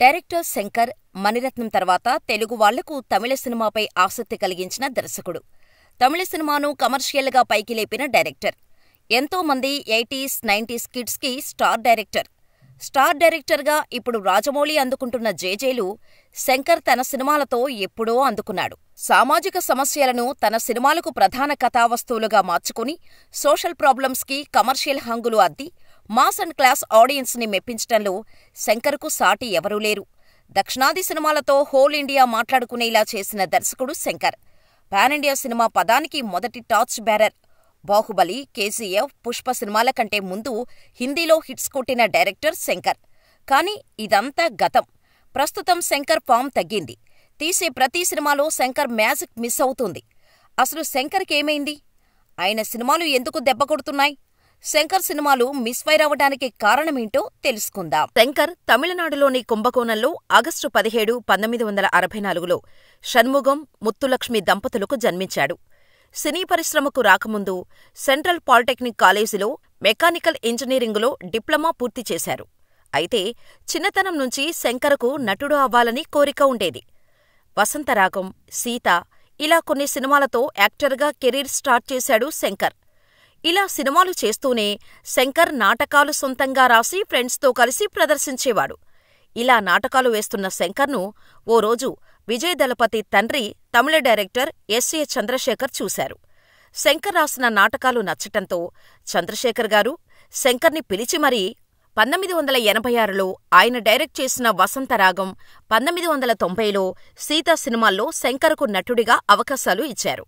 Director Shankar, Mani Ratnam తర్వాత తెలుగు వాళ్లకు తమిళ సినిమాపై ఆసక్తి కలిగించిన దర్శకుడు. తమిళ సినిమాను కమర్షియల్గా పైకి లేపిన డైరెక్టర్. ఎంతోమంది 80s, 90s కిడ్స్కి స్టార్ డైరెక్టర్. స్టార్ డైరెక్టర్గా ఇప్పుడు రాజమౌళి అందుకుంటున్న జేజేలు శంకర్ తన సినిమాలతో ఎప్పుడో అందుకున్నాడు. సామాజిక సమస్యలను తన సినిమాలకు ప్రధాన కథావస్తువులుగా మార్చుకుని సోషల్ ప్రాబ్లమ్స్కి కమర్షియల్ హంగులు అద్ది మాస్ అండ్ క్లాస్ ఆడియన్స్ని మెప్పించటంలో శంకర్కు సాటి ఎవరూ లేరు. దక్షిణాది సినిమాలతో హోల్ ఇండియా మాట్లాడుకునేలా చేసిన దర్శకుడు శంకర్. పాన్ ఇండియా సినిమా పదానికి మొదటి torch bearer. Baahubali, KGF, Pushpa సినిమాల కంటే ముందు హిందీలో హిట్స్ కొట్టిన డైరెక్టర్ శంకర్. కానీ ఇదంతా గతం. ప్రస్తుతం శంకర్ ఫామ్ తగ్గింది. తీసే ప్రతి సినిమాలో శంకర్ మ్యాజిక్ మిస్ అవుతుంది. అసలు శంకర్కేమైంది? ఆయన సినిమాలు ఎందుకు దెబ్బకొడుతున్నాయి? శంకర్ సినిమాలు మిస్ఫైర్ అవ్వడానికి కారణమేంటో తెలుసుకుందాం. శంకర్ తమిళనాడులోని కుంభకోణంలో ఆగస్టు 17, 1964లో షణ్ముగం, ముత్తులక్ష్మి దంపతులకు జన్మించాడు. సినీ పరిశ్రమకు రాకముందు సెంట్రల్ పాలిటెక్నిక్ కాలేజీలో మెకానికల్ ఇంజనీరింగులో డిప్లొమా పూర్తి చేశారు. అయితే చిన్నతనం నుంచి శంకర్కు నటుడు అవ్వాలని కోరిక ఉండేది. వసంతరాగం, సీత ఇలా కొన్ని సినిమాలతో యాక్టర్గా కెరీర్ స్టార్ట్ చేశాడు శంకర్. ఇలా సినిమాలు చేస్తూనే శంకర్ నాటకాలు సొంతంగా రాసి ఫ్రెండ్స్తో కలిసి ప్రదర్శించేవాడు. ఇలా నాటకాలు వేస్తున్న శంకర్ను ఓ రోజు విజయ్ దళపతి తండ్రి తమిళ డైరెక్టర్ ఎస్.ఏ. చంద్రశేఖర్ చూశారు. శంకర్ రాసిన నాటకాలు నచ్చటంతో చంద్రశేఖర్ గారు శంకర్ని పిలిచి మరీ 1986లో ఆయన డైరెక్ట్ చేసిన వసంతరాగం, 1990లో సీత సినిమాల్లో శంకర్కు నటుడిగా అవకాశాలు ఇచ్చారు.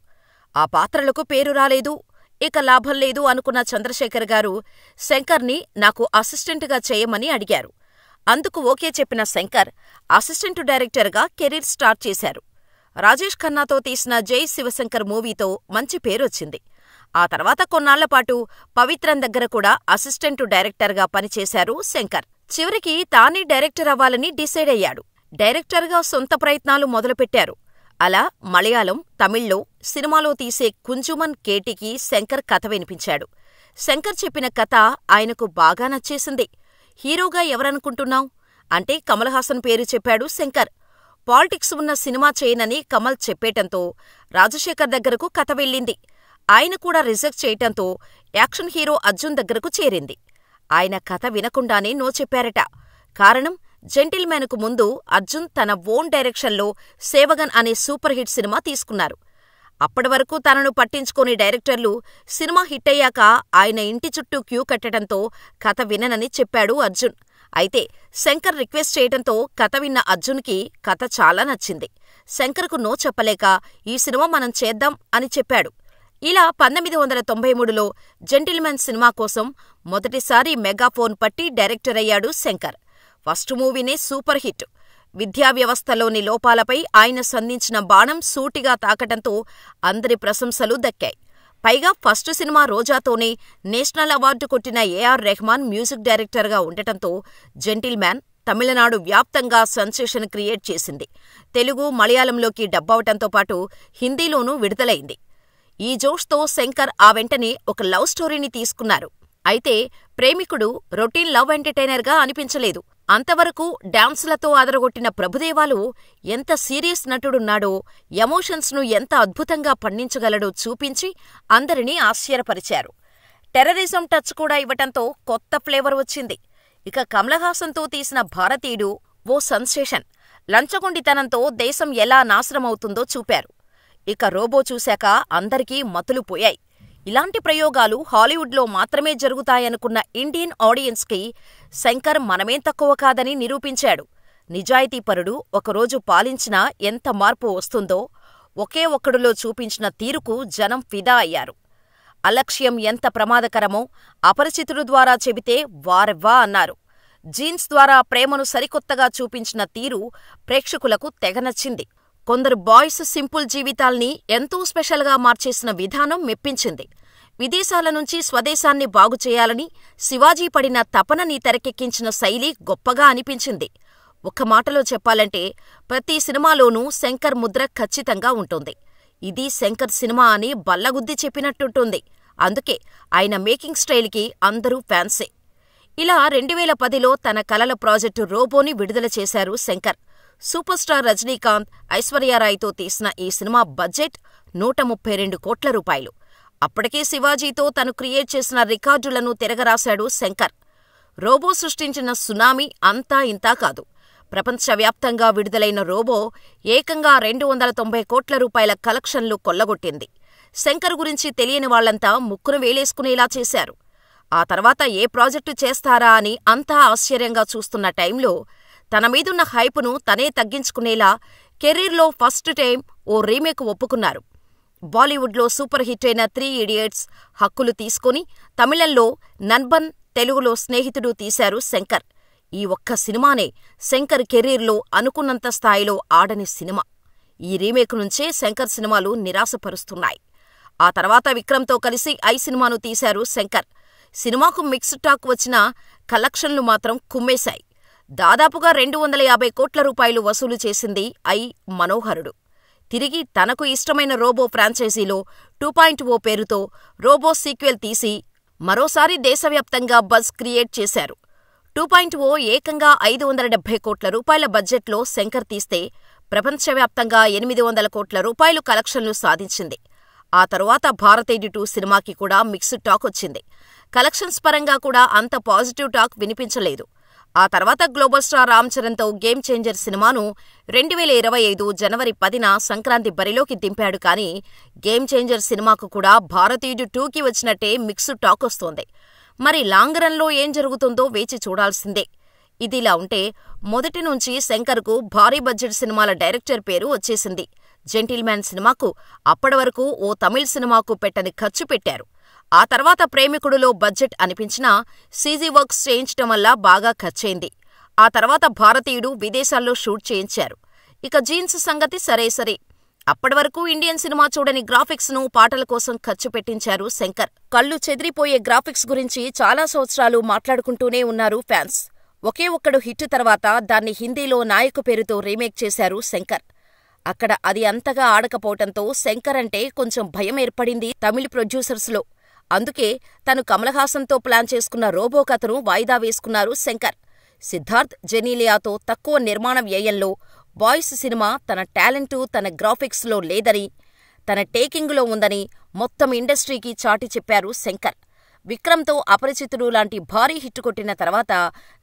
ఆ పాత్రలకు పేరు రాలేదు, ఇక లాభం లేదు అనుకున్న చంద్రశేఖర్ గారు శంకర్ని నాకు అసిస్టెంటుగా చేయమని అడిగారు. అందుకు ఓకే చెప్పిన శంకర్ అసిస్టెంటు డైరెక్టర్గా కెరీర్ స్టార్ట్ చేశారు. రాజేష్ ఖన్నాతో తీసిన జై శివశంకర్ మూవీతో మంచి పేరొచ్చింది. ఆ తర్వాత కొన్నాళ్లపాటు పవిత్రన్ దగ్గర కూడా అసిస్టెంటు డైరెక్టర్గా పనిచేశారు శంకర్. చివరికి తానే డైరెక్టర్ అవ్వాలని డిసైడ్ అయ్యాడు. డైరెక్టర్గా సొంత ప్రయత్నాలు మొదలుపెట్టారు. అలా మలయాళం, తమిళ్లో సినిమాలో తీసే కుంజుమన్ కేటికి శంకర్ కథ వినిపించాడు. శంకర్ చెప్పిన కథ ఆయనకు బాగా నచ్చేసింది. హీరోగా ఎవరనుకుంటున్నావ్ అంటే కమల్ హాసన్ పేరు చెప్పాడు శంకర్. పాలిటిక్స్ ఉన్న సినిమా చేయనని కమల్ చెప్పేటంతో రాజశేఖర్ దగ్గరకు కథ వెళ్ళింది. ఆయన కూడా రిజెక్ట్ చేయటంతో యాక్షన్ హీరో అర్జున్ దగ్గరకు చేరింది. ఆయన కథ వినకుండానే నో చెప్పారట. కారణం, జెంటిల్మెన్కు ముందు అర్జున్ తన ఓన్ డైరెక్షన్లో సేవగన్ అనే సూపర్ హిట్ సినిమా తీసుకున్నారు. అప్పటివరకు తనను పట్టించుకోని డైరెక్టర్లు సినిమా హిట్టయ్యాక ఆయన ఇంటి చుట్టూ క్యూ కట్టడంతో కథ విననని చెప్పాడు అర్జున్. అయితే శంకర్ రిక్వెస్ట్ చేయటంతో కథ విన్న అర్జున్కి కథ చాలా నచ్చింది. శంకర్కు నో చెప్పలేక ఈ సినిమా మనం చేద్దాం అని చెప్పాడు. ఇలా 1993లో జెంటిల్మెన్ సినిమా కోసం మొదటిసారి మెగాఫోన్ పట్టి డైరెక్టర్ అయ్యాడు శంకర్. ఫస్ట్ మూవీనే సూపర్ హిట్. విద్యా వ్యవస్థలోని లోపాలపై ఆయన సంధించిన బాణం సూటిగా తాకటంతో అందరి ప్రశంసలు దక్కాయి. పైగా ఫస్ట్ సినిమా రోజాతోనే నేషనల్ అవార్డు కొట్టిన ఏఆర్ రెహమాన్ మ్యూజిక్ డైరెక్టర్గా ఉండటంతో జెంటిల్మ్యాన్ తమిళనాడు వ్యాప్తంగా సెన్సేషన్ క్రియేట్ చేసింది. తెలుగు, మలయాళంలోకి డబ్బవటంతో పాటు హిందీలోనూ విడుదలైంది. ఈ జోష్తో శంకర్ ఆ వెంటనే ఒక లవ్ స్టోరీని తీసుకున్నారు. అయితే ప్రేమికుడు రొటీన్ లవ్ ఎంటర్టైనర్గా అనిపించలేదు. అంతవరకు డాన్సులతో అదరగొట్టిన ప్రభుదేవాలు ఎంత సీరియస్ నటుడున్నాడో, ఎమోషన్స్ను ఎంత అద్భుతంగా పండించగలడో చూపించి అందరినీ ఆశ్చర్యపరిచారు. టెర్రరిజం టచ్ కూడా ఇవ్వటంతో కొత్త ఫ్లేవర్ వచ్చింది. ఇక కమల్ హాసన్తో తీసిన భారతీయుడు ఓ సెన్సేషన్. లంచగొండితనంతో దేశం ఎలా నాశనమవుతుందో చూపారు. ఇక రోబో చూశాక అందరికీ మతులు పోయాయి. ఇలాంటి ప్రయోగాలు హాలీవుడ్లో మాత్రమే జరుగుతాయనుకున్న ఇండియన్ ఆడియన్స్కి శంకర్ మనమేం తక్కువ కాదని నిరూపించాడు. నిజాయితీపరుడు ఒకరోజు పాలించినా ఎంత మార్పు వస్తుందో ఒకే ఒక్కడిలో చూపించిన తీరుకు జనం ఫిదా అయ్యారు. అలక్ష్యం ఎంత ప్రమాదకరమో అపరిచితుడు ద్వారా చెబితే వారెవ్వా అన్నారు. జీన్స్ ద్వారా ప్రేమను సరికొత్తగా చూపించిన తీరు ప్రేక్షకులకు తెగనచ్చింది. కొందరు బాయ్స్ సింపుల్ జీవితాల్ని ఎంతో స్పెషల్గా మార్చేసిన విధానం మెప్పించింది. విదేశాల నుంచి స్వదేశాన్ని బాగుచేయాలని శివాజీ పడిన తపనని తెరకెక్కించిన శైలి గొప్పగా అనిపించింది. ఒక్క మాటలో చెప్పాలంటే ప్రతి సినిమాలోనూ శంకర్ ముద్ర ఖచ్చితంగా ఉంటుంది. ఇది శంకర్ సినిమా అని బల్లగుద్ది చెప్పినట్టుంటుంది. అందుకే ఆయన మేకింగ్ స్టైల్కి అందరూ ఫ్యాన్సే. ఇలా 2010లో తన కలల ప్రాజెక్టు రోబోని విడుదల చేశారు శంకర్. సూపర్ స్టార్ రజనీకాంత్, ఐశ్వర్యారాయ్తో తీసిన ఈ సినిమా బడ్జెట్ 132 కోట్ల రూపాయలు. అప్పటికే శివాజీతో తను క్రియేట్ చేసిన రికార్డులను తిరగరాశాడు శంకర్. రోబో సృష్టించిన సునామీ అంతా ఇంతా కాదు. ప్రపంచవ్యాప్తంగా విడుదలైన రోబో ఏకంగా 290 కోట్ల రూపాయల కలెక్షన్లు కొల్లగొట్టింది. శంకర్ గురించి తెలియని వాళ్లంతా ముక్కును వేలేసుకునేలా చేశారు. ఆ తర్వాత ఏ ప్రాజెక్టు చేస్తారా అని అంతా ఆశ్చర్యంగా చూస్తున్న టైంలో తన మీదున్న హైపును తనే తగ్గించుకునేలా కెరీర్లో ఫస్ట్ టైం ఓ రీమేక్ ఒప్పుకున్నారు. బాలీవుడ్లో సూపర్ హిట్ అయిన 3 ఇడియట్స్ హక్కులు తీసుకుని తమిళంలో నన్బన్, తెలుగులో స్నేహితుడు తీశారు శంకర్. ఈ ఒక్క సినిమానే శంకర్ కెరీర్లో అనుకున్నంత స్థాయిలో ఆడని సినిమా. ఈ రీమేక్ నుంచే శంకర్ సినిమాలు నిరాశపరుస్తున్నాయి. ఆ తర్వాత విక్రమ్తో కలిసి ఐ సినిమాను తీశారు శంకర్. సినిమాకు మిక్స్డ్ టాక్ వచ్చినా కలెక్షన్లు మాత్రం కుమ్మేశాయి. దాదాపుగా 250 కోట్ల రూపాయలు వసూలు చేసింది ఐ మనోహరుడు. తిరిగి తనకు ఇష్టమైన రోబో ఫ్రాంచైజీలో 2.0 పేరుతో రోబో సీక్వెల్ తీసి మరోసారి దేశవ్యాప్తంగా బజ్ క్రియేట్ చేశారు. 2.0 ఏకంగా 570 కోట్ల రూపాయల బడ్జెట్లో శంకర్ తీస్తే ప్రపంచవ్యాప్తంగా 800 కోట్ల రూపాయలు కలెక్షన్లు సాధించింది. ఆ తరువాత భారతీయుడు 2 సినిమాకి కూడా మిక్స్డ్ టాక్ వచ్చింది. కలెక్షన్స్ పరంగా కూడా అంత పాజిటివ్ టాక్ వినిపించలేదు. ఆ తర్వాత గ్లోబల్ స్టార్ రామ్ చరణ్తో గేమ్ చేంజర్ సినిమాను 2025 జనవరి 10న సంక్రాంతి బరిలోకి దింపాడు. కానీ గేమ్ చేంజర్ సినిమాకు కూడా భారతీయుడు 2కి వచ్చినట్టే మిక్స్డ్ టాక్ వస్తోంది. మరి లాంగ్ రన్లో ఏం జరుగుతుందో వేచి చూడాల్సిందే. ఇదిలా ఉంటే మొదటి నుంచి శంకర్కు భారీ బడ్జెట్ సినిమాల డైరెక్టర్ పేరు వచ్చేసింది. జెంటిల్మ్యాన్ సినిమాకు అప్పటి వరకు ఓ తమిళ్ సినిమాకు పెట్టని ఖర్చు పెట్టారు. ఆ తర్వాత ప్రేమికుడులో బడ్జెట్ అనిపించినా సీజీ వర్క్స్ చేయించటం వల్ల బాగా ఖర్చయింది. ఆ తర్వాత భారతీయుడు విదేశాల్లో షూట్ చేయించారు. ఇక జీన్స్ సంగతి సరే. అప్పటి వరకు ఇండియన్ సినిమా చూడని గ్రాఫిక్స్ ను పాటల కోసం ఖర్చు పెట్టించారు శంకర్. కళ్ళు చెదిరిపోయే గ్రాఫిక్స్ గురించి చాలా సంవత్సరాలు మాట్లాడుకుంటూనే ఉన్నారు ఫ్యాన్స్. ఒకే ఒక్కడు హిట్ తర్వాత దాన్ని హిందీలో నాయకు పేరుతో రీమేక్ చేశారు శంకర్. అక్కడ అది అంతగా ఆడకపోవటంతో శంకర్ అంటే కొంచెం భయం ఏర్పడింది తమిళ ప్రొడ్యూసర్స్లో. అందుకే తను కమల్ హాసన్తో ప్లాన్ చేసుకున్న రోబో కథను వాయిదా వేసుకున్నారు శంకర్. సిద్ధార్థ్, జెనీలియాతో తక్కువ నిర్మాణ వ్యయంలో బాయ్స్ సినిమా తన టాలెంటు, తన గ్రాఫిక్స్లో లేదని, తన టేకింగులో ఉందని మొత్తం ఇండస్ట్రీకి చాటి చెప్పారు శంకర్. విక్రమ్తో అపరిచితుడు లాంటి భారీ హిట్ కొట్టిన తర్వాత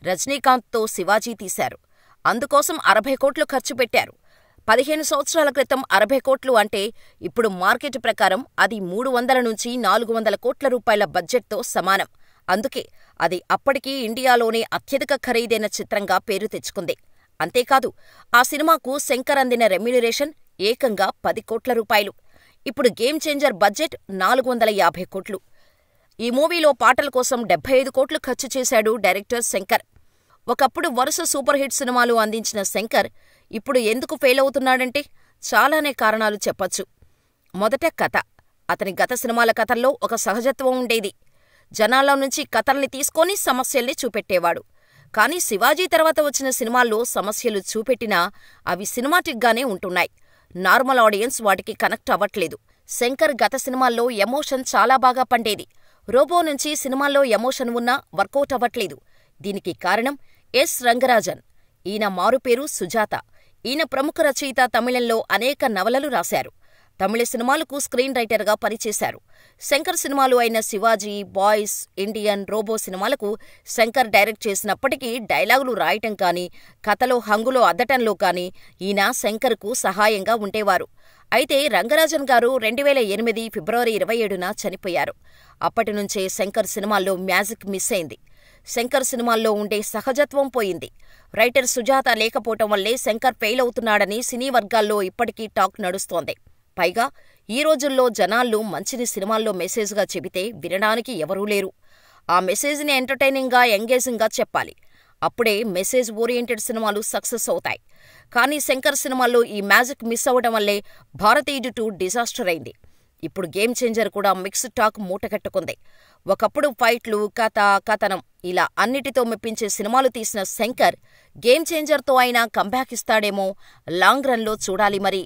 రజనీకాంత్తో శివాజీ తీశారు. అందుకోసం 60 కోట్లు ఖర్చు పెట్టారు. 15 సంవత్సరాల క్రితం 60 కోట్లు అంటే ఇప్పుడు మార్కెట్ ప్రకారం అది 300 నుంచి 400 కోట్ల రూపాయల బడ్జెట్తో సమానం. అందుకే అది అప్పటికీ ఇండియాలోనే అత్యధిక ఖరీదైన చిత్రంగా పేరు తెచ్చుకుంది. అంతేకాదు ఆ సినిమాకు శంకర్ అందిన రెమ్యూనరేషన్ ఏకంగా 10 కోట్ల రూపాయలు. ఇప్పుడు గేమ్ చేంజర్ బడ్జెట్ 450 కోట్లు. ఈ మూవీలో పాటల కోసం 75 కోట్లు ఖర్చు చేశాడు డైరెక్టర్ శంకర్. ఒకప్పుడు వరుస సూపర్ హిట్ సినిమాలు అందించిన శంకర్ ఇప్పుడు ఎందుకు ఫెయిల్ అవుతున్నాడంటే చాలానే కారణాలు చెప్పొచ్చు. మొదట కథ. అతని గత సినిమాల కథల్లో ఒక సహజత్వం ఉండేది. జనాల్లో నుంచి కథల్ని తీసుకొని సమస్యల్ని చూపెట్టేవాడు. కానీ శివాజీ తర్వాత వచ్చిన సినిమాల్లో సమస్యలు చూపెట్టినా అవి సినిమాటిక్గానే ఉంటున్నాయి. నార్మల్ ఆడియన్స్ వాటికి కనెక్ట్ అవ్వట్లేదు. శంకర్ గత సినిమాల్లో ఎమోషన్ చాలా బాగా పండేది. రోబో నుంచి సినిమాల్లో ఎమోషన్ ఉన్నా వర్కౌట్ అవ్వట్లేదు. దీనికి కారణం ఎస్ రంగరాజన్. ఈయన మారుపేరు సుజాత. ఈయన ప్రముఖ రచయిత. తమిళంలో అనేక నవలలు రాశారు. తమిళ సినిమాలకు స్క్రీన్ రైటర్గా పనిచేశారు. శంకర్ సినిమాలు అయిన శివాజీ, బాయ్స్, ఇండియన్, రోబో సినిమాలకు శంకర్ డైరెక్ట్ చేసినప్పటికీ డైలాగులు రాయటం కానీ, కథలో హంగులో అద్దటంలో కానీ ఈయన శంకర్కు సహాయంగా ఉండేవారు. అయితే రంగరాజన్ గారు 2008 ఫిబ్రవరి 27న చనిపోయారు. అప్పటినుంచే శంకర్ సినిమాల్లో మ్యాజిక్ మిస్ అయింది. శంకర్ సినిమాల్లో ఉండే సహజత్వం పోయింది. రైటర్ సుజాత లేకపోవటం వల్లే శంకర్ ఫెయిల్ అవుతున్నాడని సినీ వర్గాల్లో ఇప్పటికీ టాక్ నడుస్తోంది. పైగా ఈ రోజుల్లో జనాల్లో మంచిని సినిమాల్లో మెసేజ్గా చెబితే వినడానికి ఎవరూ లేరు. ఆ మెసేజ్ని ఎంటర్టైనింగ్గా, ఎంగేజింగ్గా చెప్పాలి. అప్పుడే మెసేజ్ ఓరియంటెడ్ సినిమాలు సక్సెస్ అవుతాయి. కానీ శంకర్ సినిమాల్లో ఈ మ్యాజిక్ మిస్ అవ్వడం వల్లే భారతీయుడు 2 డిజాస్టర్ అయింది. ఇప్పుడు గేమ్ చేంజర్ కూడా మిక్స్డ్ టాక్ మూటగట్టుకుంది. ఒకప్పుడు ఫైట్లు, కథ, కథనం ఇలా అన్నిటితో మెప్పించే సినిమాలు తీసిన శంకర్ గేమ్ చేంజర్తో అయినా కంబ్యాక్ ఇస్తాడేమో లాంగ్ రన్లో చూడాలి మరి.